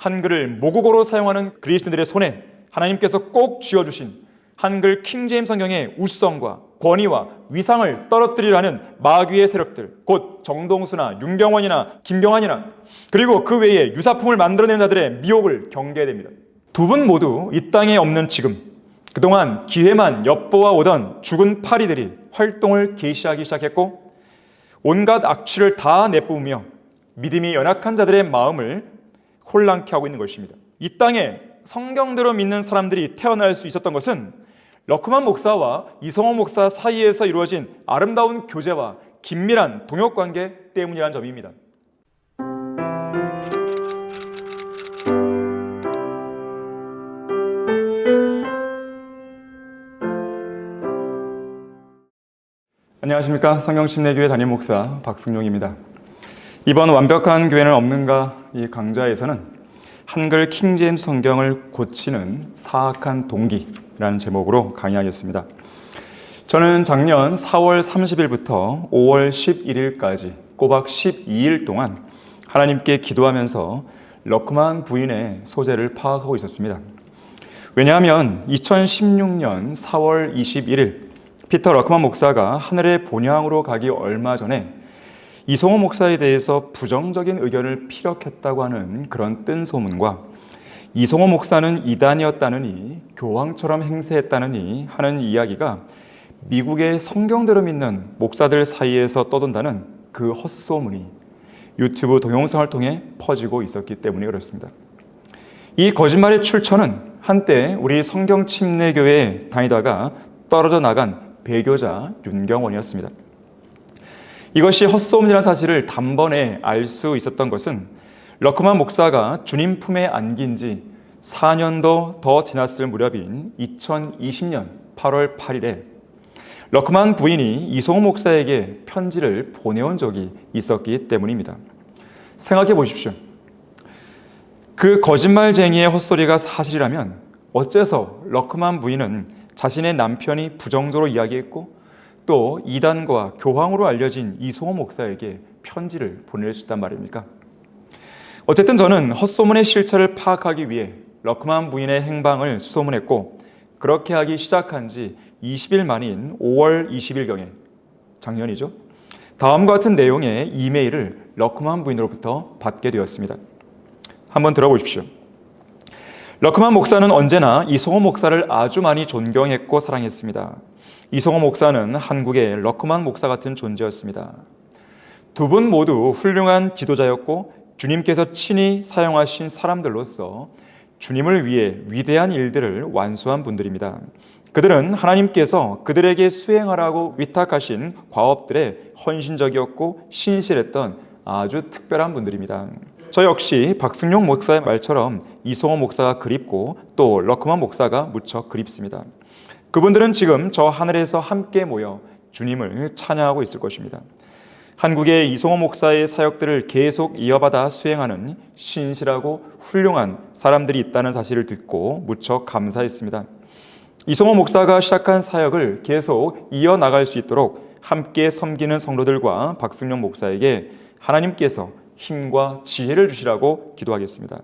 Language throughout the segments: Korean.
한글을 모국어로 사용하는 그리스도인들의 손에 하나님께서 꼭 쥐어주신 한글 킹제임스 성경의 우수성과 권위와 위상을 떨어뜨리려는 마귀의 세력들, 곧 정동수나 윤경원이나 김경환이나 그리고 그 외에 유사품을 만들어내는 자들의 미혹을 경계해야 됩니다. 두 분 모두 이 땅에 없는 지금, 그동안 기회만 엿보아 오던 죽은 파리들이 활동을 개시하기 시작했고 온갖 악취를 다 내뿜으며 믿음이 연약한 자들의 마음을 혼란케 하고 있는 것입니다. 이 땅에 성경대로 믿는 사람들이 태어날 수 있었던 것은 러크만 목사와 이성호 목사 사이에서 이루어진 아름다운 교제와 긴밀한 동역관계 때문이라는 점입니다. 안녕하십니까. 성경침례교회 담임 목사 박승용입니다. 이번 완벽한 교회는 없는가 이 강좌에서는 한글 킹제임스 성경을 고치는 사악한 동기라는 제목으로 강의하겠습니다. 저는 작년 4월 30일부터 5월 11일까지 꼬박 12일 동안 하나님께 기도하면서 러크만 부인의 소재를 파악하고 있었습니다. 왜냐하면 2016년 4월 21일 피터 러크만 목사가 하늘의 본향으로 가기 얼마 전에 이성호 목사에 대해서 부정적인 의견을 피력했다고 하는 그런 뜬 소문과 이성호 목사는 이단이었다느니 교황처럼 행세했다느니 하는 이야기가 미국의 성경대로 믿는 목사들 사이에서 떠돈다는 그 헛소문이 유튜브 동영상을 통해 퍼지고 있었기 때문에 그렇습니다. 이 거짓말의 출처는 한때 우리 성경침례교회에 다니다가 떨어져 나간 배교자 윤경원이었습니다. 이것이 헛소문이라는 사실을 단번에 알 수 있었던 것은 러크만 목사가 주님 품에 안긴 지 4년도 더 지났을 무렵인 2020년 8월 8일에 러크만 부인이 이성호 목사에게 편지를 보내온 적이 있었기 때문입니다. 생각해 보십시오. 그 거짓말쟁이의 헛소리가 사실이라면 어째서 러크만 부인은 자신의 남편이 부정적으로 이야기했고 또 이단과 교황으로 알려진 이성호 목사에게 편지를 보낼 수 있단 말입니까? 어쨌든 저는 헛소문의 실체를 파악하기 위해 러크만 부인의 행방을 수소문했고 그렇게 하기 시작한 지 20일 만인 5월 20일경에 작년이죠. 다음과 같은 내용의 이메일을 러크만 부인으로부터 받게 되었습니다. 한번 들어보십시오. 러크만 목사는 언제나 이성호 목사를 아주 많이 존경했고 사랑했습니다. 이성호 목사는 한국의 러크만 목사 같은 존재였습니다. 두 분 모두 훌륭한 지도자였고 주님께서 친히 사용하신 사람들로서 주님을 위해 위대한 일들을 완수한 분들입니다. 그들은 하나님께서 그들에게 수행하라고 위탁하신 과업들에 헌신적이었고 신실했던 아주 특별한 분들입니다. 저 역시 박승용 목사의 말처럼 이성호 목사가 그립고 또 러크만 목사가 무척 그립습니다. 그분들은 지금 저 하늘에서 함께 모여 주님을 찬양하고 있을 것입니다. 한국의 이성호 목사의 사역들을 계속 이어받아 수행하는 신실하고 훌륭한 사람들이 있다는 사실을 듣고 무척 감사했습니다. 이성호 목사가 시작한 사역을 계속 이어나갈 수 있도록 함께 섬기는 성도들과 박승용 목사에게 하나님께서 힘과 지혜를 주시라고 기도하겠습니다.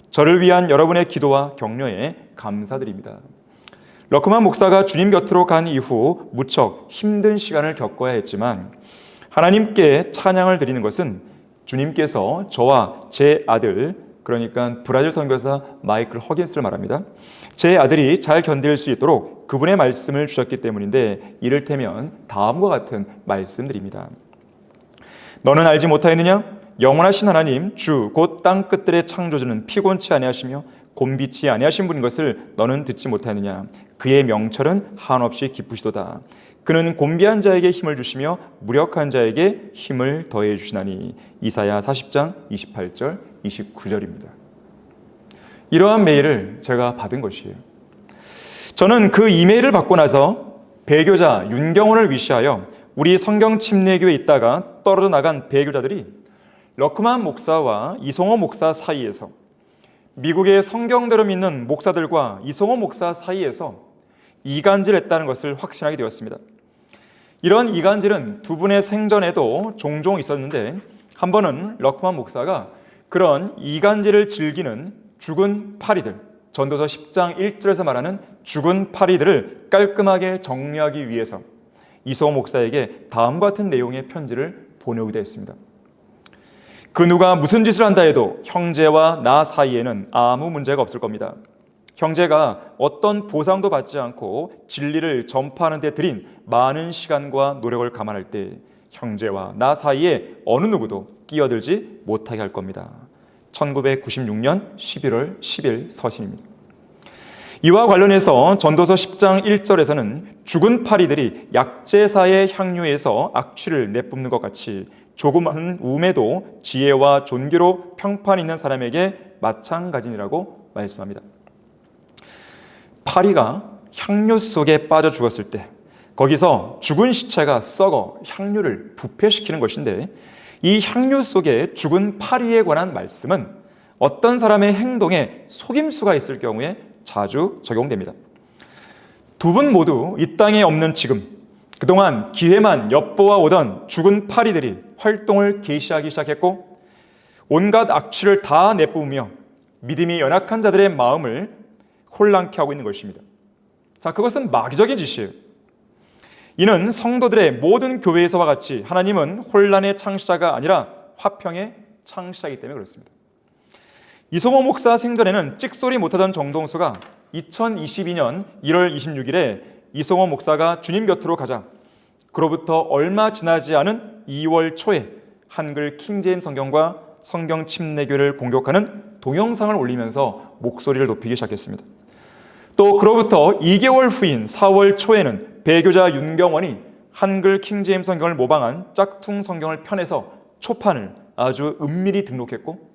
저를 위한 여러분의 기도와 격려에 감사드립니다. 러크만 목사가 주님 곁으로 간 이후 무척 힘든 시간을 겪어야 했지만 하나님께 찬양을 드리는 것은 주님께서 저와 제 아들, 그러니까 브라질 선교사 마이클 허긴스를 말합니다. 제 아들이 잘 견딜 수 있도록 그분의 말씀을 주셨기 때문인데 이를테면 다음과 같은 말씀드립니다. 너는 알지 못하였느냐? 영원하신 하나님 주 곧 땅 끝들의 창조주는 피곤치 아니하시며 곤비치 아니하신 분인 것을 너는 듣지 못하느냐? 그의 명철은 한없이 기쁘시도다. 그는 곤비한 자에게 힘을 주시며 무력한 자에게 힘을 더해 주시나니. 이사야 40장 28절 29절입니다. 이러한 메일을 제가 받은 것이에요. 저는 그 이메일을 받고 나서 배교자 윤경원을 위시하여 우리 성경침례교회에 있다가 떨어져 나간 배교자들이 러크만 목사와 이성호 목사 사이에서 미국의 성경대로 믿는 목사들과 이성호 목사 사이에서 이간질했다는 것을 확신하게 되었습니다. 이런 이간질은 두 분의 생전에도 종종 있었는데 한 번은 러크만 목사가 그런 이간질을 즐기는 죽은 파리들, 전도서 10장 1절에서 말하는 죽은 파리들을 깔끔하게 정리하기 위해서 이소호 목사에게 다음과 같은 내용의 편지를 보내오기도 했습니다. 그 누가 무슨 짓을 한다 해도 형제와 나 사이에는 아무 문제가 없을 겁니다. 형제가 어떤 보상도 받지 않고 진리를 전파하는 데 들인 많은 시간과 노력을 감안할 때 형제와 나 사이에 어느 누구도 끼어들지 못하게 할 겁니다. 1996년 11월 10일 서신입니다. 이와 관련해서 전도서 10장 1절에서는 죽은 파리들이 약제사의 향유에서 악취를 내뿜는 것 같이 조그마한 우매도 지혜와 존귀로 평판 있는 사람에게 마찬가지니라고 말씀합니다. 파리가 향유 속에 빠져 죽었을 때 거기서 죽은 시체가 썩어 향유를 부패시키는 것인데, 이 향유 속에 죽은 파리에 관한 말씀은 어떤 사람의 행동에 속임수가 있을 경우에 자주 적용됩니다. 두 분 모두 이 땅에 없는 지금, 그동안 기회만 엿보아 오던 죽은 파리들이 활동을 개시하기 시작했고 온갖 악취를 다 내뿜으며 믿음이 연약한 자들의 마음을 혼란케 하고 있는 것입니다. 자, 그것은 마귀적인 짓이에요. 이는 성도들의 모든 교회에서와 같이 하나님은 혼란의 창시자가 아니라 화평의 창시자이기 때문에 그렇습니다. 이소모 목사 생전에는 찍소리 못하던 정동수가 2022년 1월 26일에 이소모 목사가 주님 곁으로 가자 그로부터 얼마 지나지 않은 2월 초에 한글 킹제임스 성경과 성경 침례교를 공격하는 동영상을 올리면서 목소리를 높이기 시작했습니다. 또 그로부터 2개월 후인 4월 초에는 배교자 윤경원이 한글 킹제임스 성경을 모방한 짝퉁 성경을 펴내서 초판을 아주 은밀히 등록했고,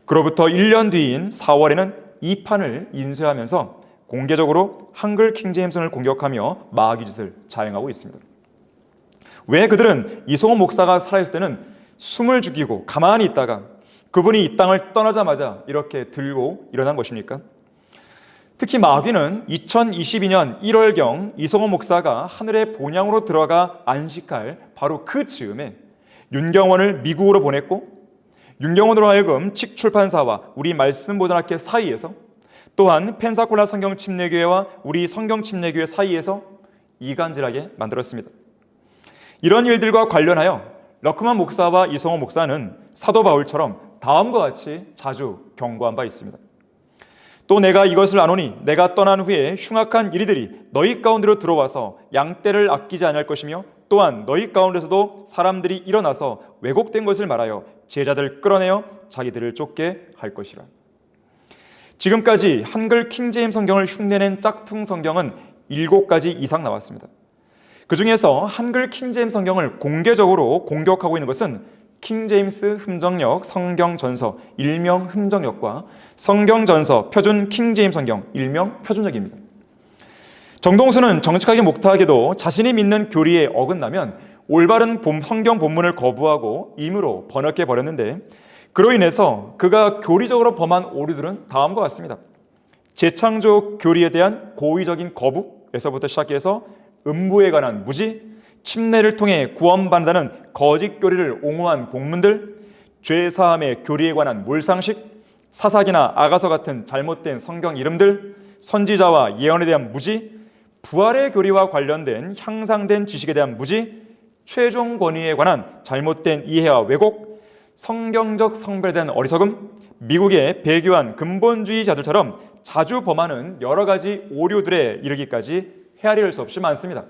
그로부터 1년 뒤인 4월에는 이 판을 인쇄하면서 공개적으로 한글 킹제임스를 공격하며 마귀짓을 자행하고 있습니다. 왜 그들은 이소호 목사가 살아있을 때는 숨을 죽이고 가만히 있다가 그분이 이 땅을 떠나자마자 이렇게 들고 일어난 것입니까? 특히 마귀는 2022년 1월경 이소호 목사가 하늘의 본향으로 들어가 안식할 바로 그 즈음에 윤경원을 미국으로 보냈고, 윤경원으로 하여금 칙 출판사와 우리 말씀보존학회 사이에서, 또한 펜사콜라 성경 침례교회와 우리 성경 침례교회 사이에서 이간질하게 만들었습니다. 이런 일들과 관련하여 러크만 목사와 이소호 목사는 사도 바울처럼 다음과 같이 자주 경고한 바 있습니다. 또 내가 이것을 아노니 내가 떠난 후에 흉악한 이리들이 너희 가운데로 들어와서 양떼를 아끼지 아니할 것이며, 또한 너희 가운데서도 사람들이 일어나서 왜곡된 것을 말하여 제자들 끌어내어 자기들을 쫓게 할 것이라. 지금까지 한글 킹제임스 성경을 흉내낸 짝퉁 성경은 7가지 이상 나왔습니다. 그 중에서 한글 킹제임스 성경을 공개적으로 공격하고 있는 것은 킹제임스 흠정역 성경전서 일명 흠정역과 성경전서 표준 킹제임스 성경 일명 표준역입니다. 정동수는 정직하게 목타하게도 자신이 믿는 교리에 어긋나면 올바른 성경 본문을 거부하고 임의로 번역해 버렸는데, 그로 인해서 그가 교리적으로 범한 오류들은 다음과 같습니다. 재창조 교리에 대한 고의적인 거부에서부터 시작해서 음부에 관한 무지, 침례를 통해 구원받는다는 거짓 교리를 옹호한 복문들, 죄사함의 교리에 관한 몰상식, 사사기나 아가서 같은 잘못된 성경 이름들, 선지자와 예언에 대한 무지, 부활의 교리와 관련된 향상된 지식에 대한 무지, 최종 권위에 관한 잘못된 이해와 왜곡, 성경적 성별에 대한 어리석음, 미국의 배교한 근본주의자들처럼 자주 범하는 여러 가지 오류들에 이르기까지 헤아릴 수 없이 많습니다.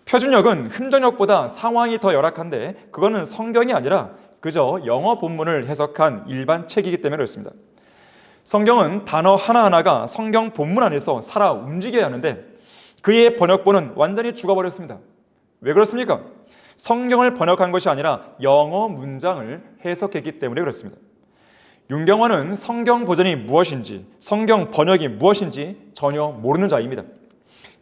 표준역은 흠정역보다 상황이 더 열악한데 그거는 성경이 아니라 그저 영어 본문을 해석한 일반 책이기 때문에 그렇습니다. 성경은 단어 하나하나가 성경 본문 안에서 살아 움직여야 하는데 그의 번역본은 완전히 죽어버렸습니다. 왜 그렇습니까? 성경을 번역한 것이 아니라 영어 문장을 해석했기 때문에 그렇습니다. 윤경원은 성경 버전이 무엇인지, 성경 번역이 무엇인지 전혀 모르는 자입니다.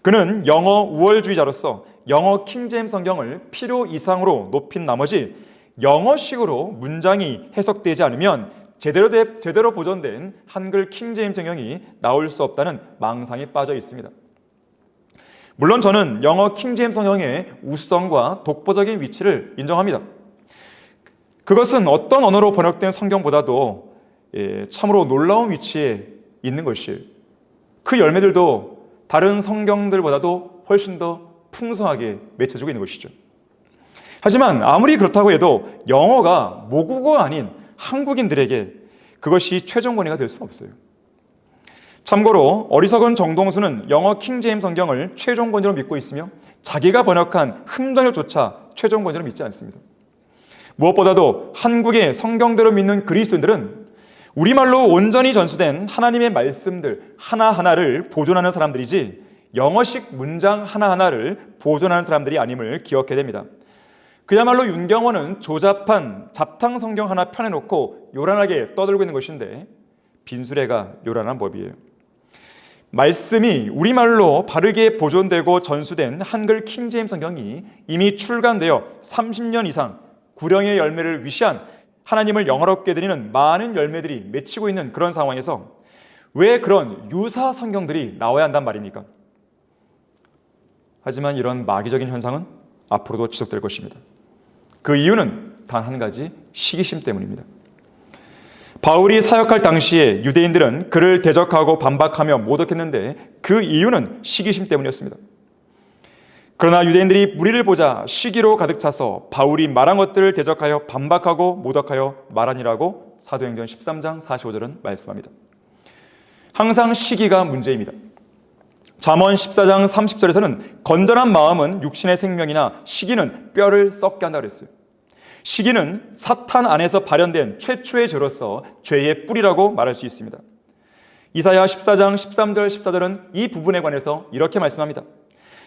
그는 영어 우월주의자로서 영어 킹제임스 성경을 필요 이상으로 높인 나머지 영어식으로 문장이 해석되지 않으면 제대로 보존된 한글 킹제임스 성경이 나올 수 없다는 망상에 빠져 있습니다. 물론 저는 영어 킹제임스 성경의 우수성과 독보적인 위치를 인정합니다. 그것은 어떤 언어로 번역된 성경보다도 참으로 놀라운 위치에 있는 것이에요. 그 열매들도 다른 성경들보다도 훨씬 더 풍성하게 맺혀지고 있는 것이죠. 하지만 아무리 그렇다고 해도 영어가 모국어가 아닌 한국인들에게 그것이 최종 권위가 될 수는 없어요. 참고로 어리석은 정동수는 영어 킹제임스 성경을 최종 권위로 믿고 있으며 자기가 번역한 흠정역조차 최종 권위로 믿지 않습니다. 무엇보다도 한국의 성경대로 믿는 그리스도인들은 우리말로 온전히 전수된 하나님의 말씀들 하나하나를 보존하는 사람들이지 영어식 문장 하나하나를 보존하는 사람들이 아님을 기억해야 됩니다. 그야말로 윤경원은 조잡한 잡탕 성경 하나 펴내놓고 요란하게 떠들고 있는 것인데 빈수레가 요란한 법이에요. 말씀이 우리말로 바르게 보존되고 전수된 한글 킹제임스 성경이 이미 출간되어 30년 이상 구령의 열매를 위시한 하나님을 영어롭게 드리는 많은 열매들이 맺히고 있는 그런 상황에서 왜 그런 유사 성경들이 나와야 한단 말입니까? 하지만 이런 마귀적인 현상은 앞으로도 지속될 것입니다. 그 이유는 단 한 가지, 시기심 때문입니다. 바울이 사역할 당시에 유대인들은 그를 대적하고 반박하며 모독했는데 그 이유는 시기심 때문이었습니다. 그러나 유대인들이 무리를 보자 시기로 가득 차서 바울이 말한 것들을 대적하여 반박하고 모독하여 말하니라고 사도행전 13장 45절은 말씀합니다. 항상 시기가 문제입니다. 잠언 14장 30절에서는 건전한 마음은 육신의 생명이나 시기는 뼈를 썩게 한다고 그랬어요. 시기는 사탄 안에서 발현된 최초의 죄로서 죄의 뿌리라고 말할 수 있습니다. 이사야 14장 13절 14절은 이 부분에 관해서 이렇게 말씀합니다.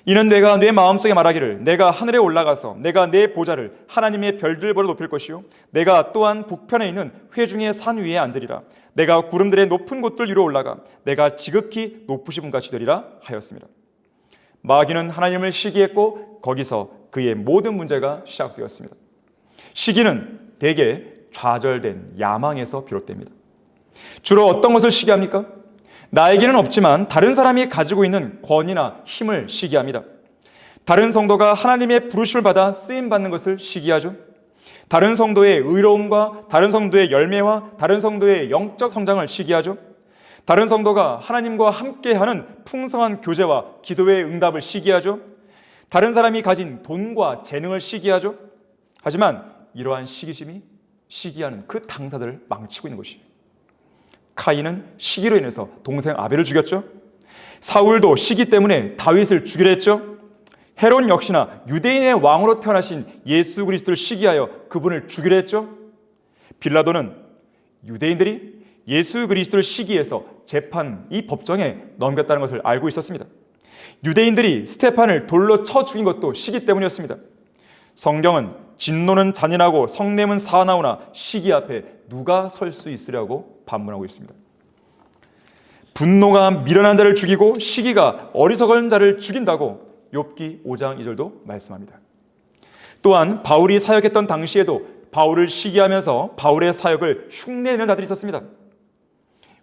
이는 내가 내 마음속에 말하기를 내가 하늘에 올라가서 내가 내 보좌를 하나님의 별들보다 높일 것이요 내가 또한 북편에 있는 회중의 산 위에 앉으리라. 내가 구름들의 높은 곳들 위로 올라가 내가 지극히 높으신 분같이 되리라 하였습니다. 마귀는 하나님을 시기했고 거기서 그의 모든 문제가 시작되었습니다. 시기는 대개 좌절된 야망에서 비롯됩니다. 주로 어떤 것을 시기합니까? 나에게는 없지만 다른 사람이 가지고 있는 권위나 힘을 시기합니다. 다른 성도가 하나님의 부르심을 받아 쓰임받는 것을 시기하죠. 다른 성도의 의로움과 다른 성도의 열매와 다른 성도의 영적 성장을 시기하죠. 다른 성도가 하나님과 함께하는 풍성한 교제와 기도의 응답을 시기하죠. 다른 사람이 가진 돈과 재능을 시기하죠. 하지만 이러한 시기심이 시기하는 그 당사자를 망치고 있는 것이에요. 카인은 시기로 인해서 동생 아벨을 죽였죠. 사울도 시기 때문에 다윗을 죽이려 했죠. 헤롯 역시나 유대인의 왕으로 태어나신 예수 그리스도를 시기하여 그분을 죽이려 했죠. 빌라도는 유대인들이 예수 그리스도를 시기해서 재판 이 법정에 넘겼다는 것을 알고 있었습니다. 유대인들이 스테판을 돌로 쳐 죽인 것도 시기 때문이었습니다. 성경은 진노는 잔인하고 성냄은 사나우나 시기 앞에 누가 설 수 있으려고 반문하고 있습니다. 분노가 미련한 자를 죽이고 시기가 어리석은 자를 죽인다고 욥기 5장 2절도 말씀합니다. 또한 바울이 사역했던 당시에도 바울을 시기하면서 바울의 사역을 흉내내는 자들이 있었습니다.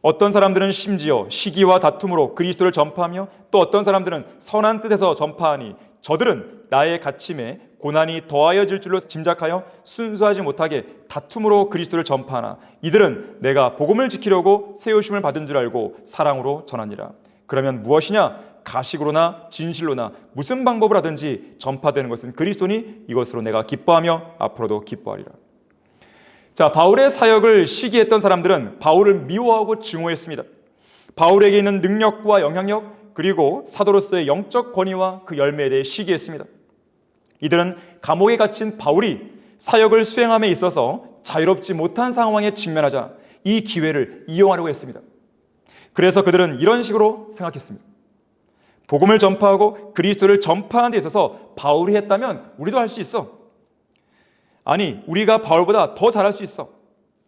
어떤 사람들은 심지어 시기와 다툼으로 그리스도를 전파하며 또 어떤 사람들은 선한 뜻에서 전파하니 저들은 나의 갇힘에 고난이 더하여질 줄로 짐작하여 순수하지 못하게 다툼으로 그리스도를 전파하나 이들은 내가 복음을 지키려고 세우심을 받은 줄 알고 사랑으로 전하니라. 그러면 무엇이냐? 가식으로나 진실로나 무슨 방법을 하든지 전파되는 것은 그리스도니 이것으로 내가 기뻐하며 앞으로도 기뻐하리라. 자, 바울의 사역을 시기했던 사람들은 바울을 미워하고 증오했습니다. 바울에게 있는 능력과 영향력 그리고 사도로서의 영적 권위와 그 열매에 대해 시기했습니다. 이들은 감옥에 갇힌 바울이 사역을 수행함에 있어서 자유롭지 못한 상황에 직면하자 이 기회를 이용하려고 했습니다. 그래서 그들은 이런 식으로 생각했습니다. 복음을 전파하고 그리스도를 전파하는 데 있어서 바울이 했다면 우리도 할 수 있어. 아니, 우리가 바울보다 더 잘할 수 있어.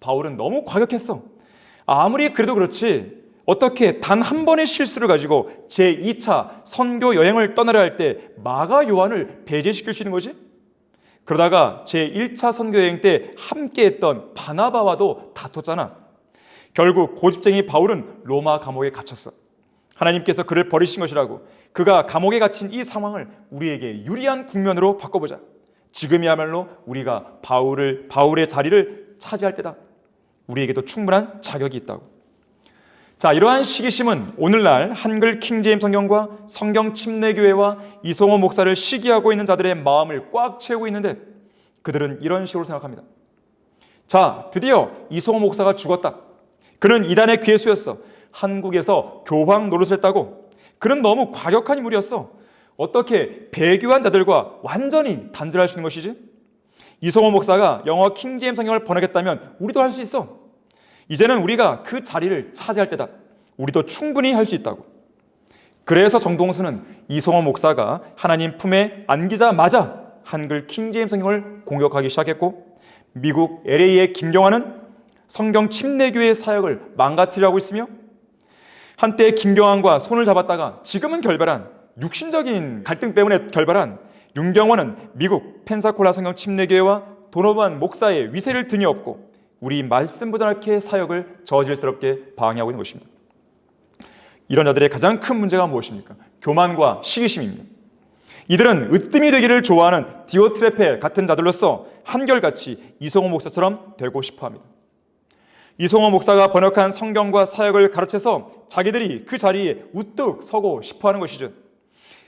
바울은 너무 과격했어. 아무리 그래도 그렇지 어떻게 단 한 번의 실수를 가지고 제2차 선교 여행을 떠나려 할 때 마가 요한을 배제시킬 수 있는 거지? 그러다가 제1차 선교 여행 때 함께했던 바나바와도 다퉜잖아. 결국 고집쟁이 바울은 로마 감옥에 갇혔어. 하나님께서 그를 버리신 것이라고. 그가 감옥에 갇힌 이 상황을 우리에게 유리한 국면으로 바꿔보자. 지금이야말로 우리가 바울의 자리를 차지할 때다. 우리에게도 충분한 자격이 있다고. 자, 이러한 시기심은 오늘날 한글 킹제임스 성경과 성경 침례교회와 이송호 목사를 시기하고 있는 자들의 마음을 꽉 채우고 있는데, 그들은 이런 식으로 생각합니다. 자, 드디어 이송호 목사가 죽었다. 그는 이단의 괴수였어. 한국에서 교황 노릇을 했다고. 그는 너무 과격한 인물이었어. 어떻게 배교한 자들과 완전히 단절할 수 있는 것이지? 이송호 목사가 영어 킹제임스 성경을 번역했다면 우리도 할 수 있어. 이제는 우리가 그 자리를 차지할 때다. 우리도 충분히 할 수 있다고. 그래서 정동수는 이송호 목사가 하나님 품에 안기자마자 한글 킹제임스 성경을 공격하기 시작했고, 미국 LA의 김경환은 성경 침례교회의 사역을 망가뜨리려고 있으며, 한때 김경환과 손을 잡았다가 지금은 결별한, 육신적인 갈등 때문에 결별한 윤경원은 미국 펜사콜라 성경 침례교회와 도노반 목사의 위세를 등에 업고 우리 말씀 보존학회의 사역을 저질스럽게 방해하고 있는 것입니다. 이런 자들의 가장 큰 문제가 무엇입니까? 교만과 시기심입니다. 이들은 으뜸이 되기를 좋아하는 디오트레페 같은 자들로서 한결같이 이송호 목사처럼 되고 싶어합니다. 이송호 목사가 번역한 성경과 사역을 가르쳐서 자기들이 그 자리에 우뚝 서고 싶어하는 것이죠.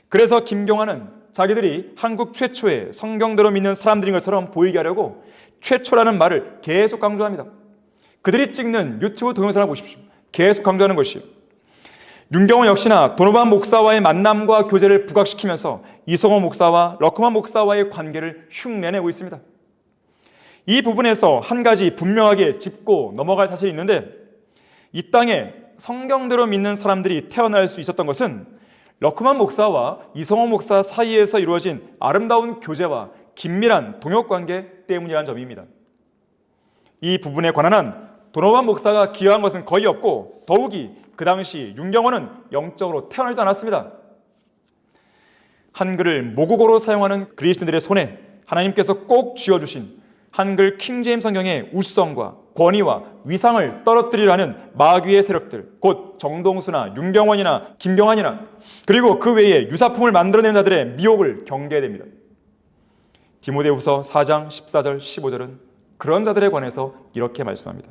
그래서 김경환은 자기들이 한국 최초의 성경대로 믿는 사람들인 것처럼 보이게 하려고 최초라는 말을 계속 강조합니다. 그들이 찍는 유튜브 동영상을 보십시오. 계속 강조하는 것이에요. 윤경원 역시나 도노반 목사와의 만남과 교제를 부각시키면서 이송호 목사와 러커만 목사와의 관계를 흉내내고 있습니다. 이 부분에서 한 가지 분명하게 짚고 넘어갈 사실이 있는데, 이 땅에 성경대로 믿는 사람들이 태어날 수 있었던 것은 러커만 목사와 이송호 목사 사이에서 이루어진 아름다운 교제와 긴밀한 동역관계 때문이라는 점입니다. 이 부분에 관한 한 도노반 목사가 기여한 것은 거의 없고, 더욱이 그 당시 윤경원은 영적으로 태어나지 않았습니다. 한글을 모국어로 사용하는 그리스도인들의 손에 하나님께서 꼭 쥐어주신 한글 킹제임스 성경의 우수성과 권위와 위상을 떨어뜨리려는 마귀의 세력들, 곧 정동수나 윤경원이나 김경환이나 그리고 그 외에 유사품을 만들어내는 자들의 미혹을 경계해야 됩니다. 디모데후서 4장 14절 15절은 그런 자들에 관해서 이렇게 말씀합니다.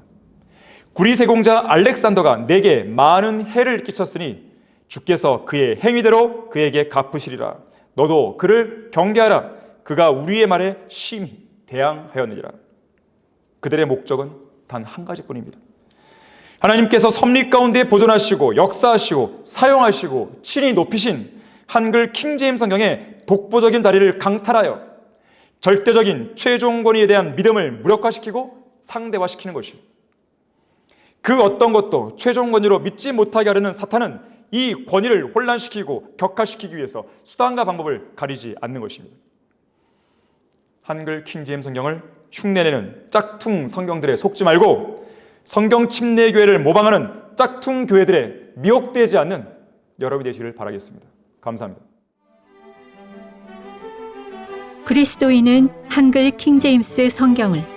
구리세공자 알렉산더가 내게 많은 해를 끼쳤으니 주께서 그의 행위대로 그에게 갚으시리라. 너도 그를 경계하라. 그가 우리의 말에 심히 대항하였느니라. 그들의 목적은 단 한 가지뿐입니다. 하나님께서 섭리 가운데 보존하시고 역사하시고 사용하시고 친히 높이신 한글 킹제임스 성경의 독보적인 자리를 강탈하여 절대적인 최종 권위에 대한 믿음을 무력화시키고 상대화시키는 것이요. 그 어떤 것도 최종 권위로 믿지 못하게 하려는 사탄은 이 권위를 혼란시키고 격화시키기 위해서 수단과 방법을 가리지 않는 것입니다. 한글 킹제임스 성경을 흉내내는 짝퉁 성경들에 속지 말고 성경 침례교회를 모방하는 짝퉁 교회들에 미혹되지 않는 여러분이 되시기를 바라겠습니다. 감사합니다. 그리스도인은 한글 킹제임스 성경을